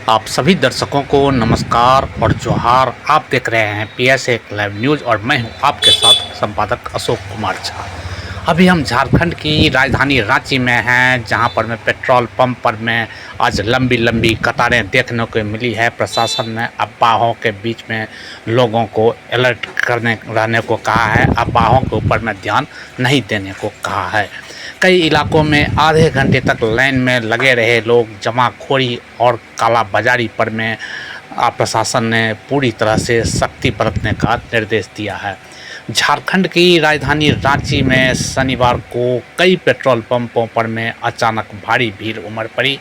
आप सभी दर्शकों को नमस्कार और जोहार। आप देख रहे हैं PSA लाइव न्यूज़ और मैं हूं आपके साथ संपादक अशोक कुमार झा। अभी हम झारखंड की राजधानी रांची में हैं, जहां पर मैं पेट्रोल पंप पर में आज लंबी लंबी कतारें देखने को मिली है। प्रशासन ने अफवाहों के बीच में लोगों को अलर्ट करने रहने को कहा है, अफवाहों के ऊपर में ध्यान नहीं देने को कहा है। कई इलाकों में आधे घंटे तक लाइन में लगे रहे लोग। जमाखोरी और कालाबाजारी पर में प्रशासन ने पूरी तरह से सख्ती बरतने का निर्देश दिया है। झारखंड की राजधानी रांची में शनिवार को कई पेट्रोल पंपों पर में अचानक भारी भीड़ उमड़ पड़ी।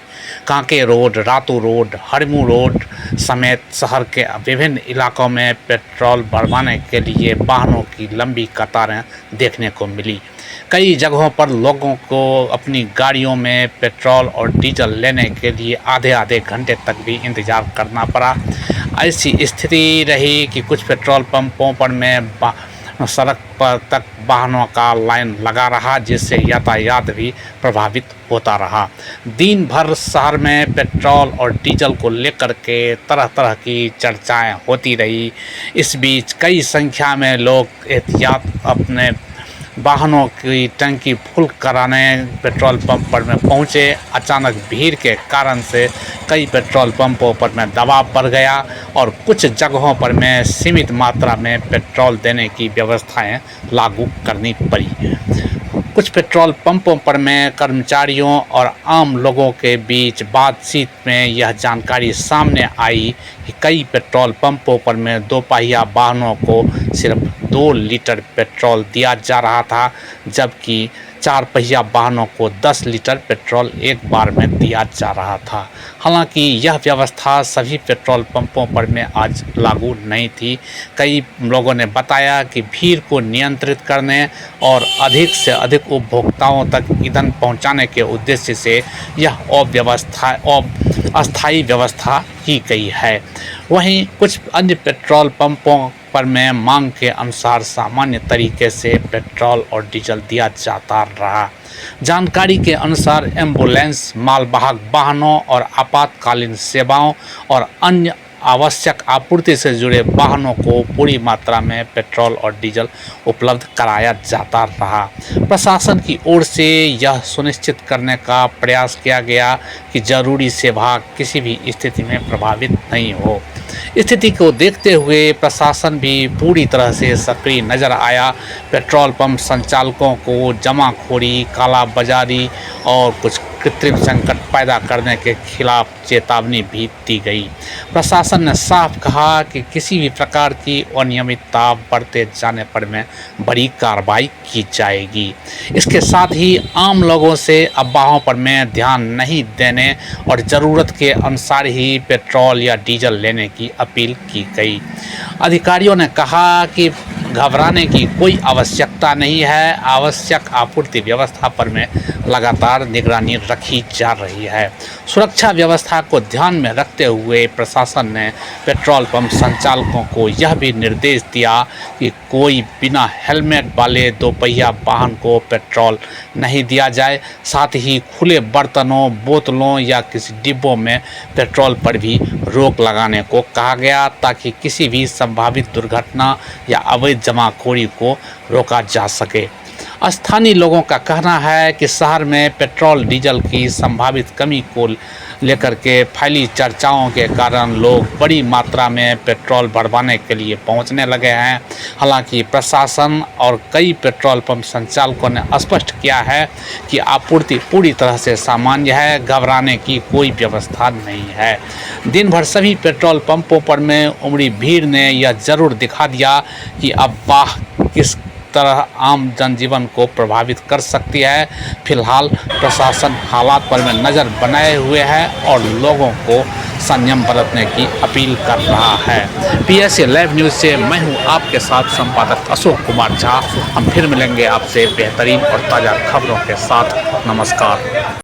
Kanke road, Ratu road, Harmu road समेत शहर के विभिन्न इलाकों में पेट्रोल भरवाने के लिए वाहनों की लंबी कतारें देखने को मिली। कई जगहों पर लोगों को अपनी गाड़ियों में पेट्रोल और डीजल लेने के लिए आधे आधे घंटे तक भी इंतज़ार करना पड़ा। ऐसी स्थिति रही कि कुछ पेट्रोल पंपों पर में सड़क पर तक वाहनों का लाइन लगा रहा, जिससे यातायात भी प्रभावित होता रहा। दिन भर शहर में पेट्रोल और डीजल को लेकर के तरह तरह की चर्चाएं होती रही। इस बीच कई संख्या में लोग एहतियात अपने वाहनों की टंकी फुल कराने पेट्रोल पंप पर में पहुंचे। अचानक भीड़ के कारण से कई पेट्रोल पंपों पर में दबाव बढ़ गया और कुछ जगहों पर में सीमित मात्रा में पेट्रोल देने की व्यवस्थाएं लागू करनी पड़ी। कुछ पेट्रोल पंपों पर में कर्मचारियों और आम लोगों के बीच बातचीत में यह जानकारी सामने आई कि कई पेट्रोल पंपों पर में दोपहिया वाहनों को सिर्फ 2 लीटर पेट्रोल दिया जा रहा था, जबकि 4 पहिया वाहनों को 10 लीटर पेट्रोल एक बार में दिया जा रहा था। हालांकि यह व्यवस्था सभी पेट्रोल पंपों पर में आज लागू नहीं थी। कई लोगों ने बताया कि भीड़ को नियंत्रित करने और अधिक से अधिक उपभोक्ताओं तक ईंधन पहुंचाने के उद्देश्य से यह अस्थायी व्यवस्था की गई है। वहीं कुछ अन्य पेट्रोल पंपों पर में मांग के अनुसार सामान्य तरीके से पेट्रोल और डीजल दिया जाता रहा। जानकारी के अनुसार एम्बुलेंस, मालवाहक वाहनों और आपातकालीन सेवाओं और अन्य आवश्यक आपूर्ति से जुड़े वाहनों को पूरी मात्रा में पेट्रोल और डीजल उपलब्ध कराया जाता रहा। प्रशासन की ओर से यह सुनिश्चित करने का प्रयास किया गया कि जरूरी सेवा किसी भी स्थिति में प्रभावित नहीं हो। स्थिति को देखते हुए प्रशासन भी पूरी तरह से सक्रिय नजर आया। पेट्रोल पंप संचालकों को जमाखोरी, कालाबाजारी और कुछ कृत्रिम संकट पैदा करने के खिलाफ चेतावनी भी दी गई। प्रशासन ने साफ कहा कि किसी भी प्रकार की अनियमितता बरते जाने पर में बड़ी कार्रवाई की जाएगी। इसके साथ ही आम लोगों से अफवाहों पर में ध्यान नहीं देने और ज़रूरत के अनुसार ही पेट्रोल या डीजल लेने की अपील की गई। अधिकारियों ने कहा कि घबराने की कोई आवश्यकता नहीं है। आवश्यक आपूर्ति व्यवस्था पर में लगातार निगरानी रखी जा रही है। सुरक्षा व्यवस्था को ध्यान में रखते हुए प्रशासन ने पेट्रोल पंप संचालकों को यह भी निर्देश दिया कि कोई बिना हेलमेट वाले दोपहिया वाहन को पेट्रोल नहीं दिया जाए। साथ ही खुले बर्तनों, बोतलों या किसी डिब्बों में पेट्रोल पर भी रोक लगाने को कहा गया, ताकि किसी भी संभावित दुर्घटना या अवैध जमाखोरी को रोका जा सके। स्थानीय लोगों का कहना है कि शहर में पेट्रोल डीजल की संभावित कमी को लेकर के फैली चर्चाओं के कारण लोग बड़ी मात्रा में पेट्रोल भरवाने के लिए पहुंचने लगे हैं। हालांकि प्रशासन और कई पेट्रोल पंप संचालकों ने स्पष्ट किया है कि आपूर्ति पूरी तरह से सामान्य है, घबराने की कोई व्यवस्था नहीं है। दिन भर सभी पेट्रोल पंपों पर में उमड़ी भीड़ ने यह जरूर दिखा दिया कि अफवाह किस तरह आम जनजीवन को प्रभावित कर सकती है। फिलहाल प्रशासन हालात पर में नज़र बनाए हुए है और लोगों को संयम बरतने की अपील कर रहा है। PSA लाइव न्यूज़ से मैं हूं आपके साथ संपादक अशोक कुमार झा। हम फिर मिलेंगे आपसे बेहतरीन और ताज़ा खबरों के साथ। नमस्कार।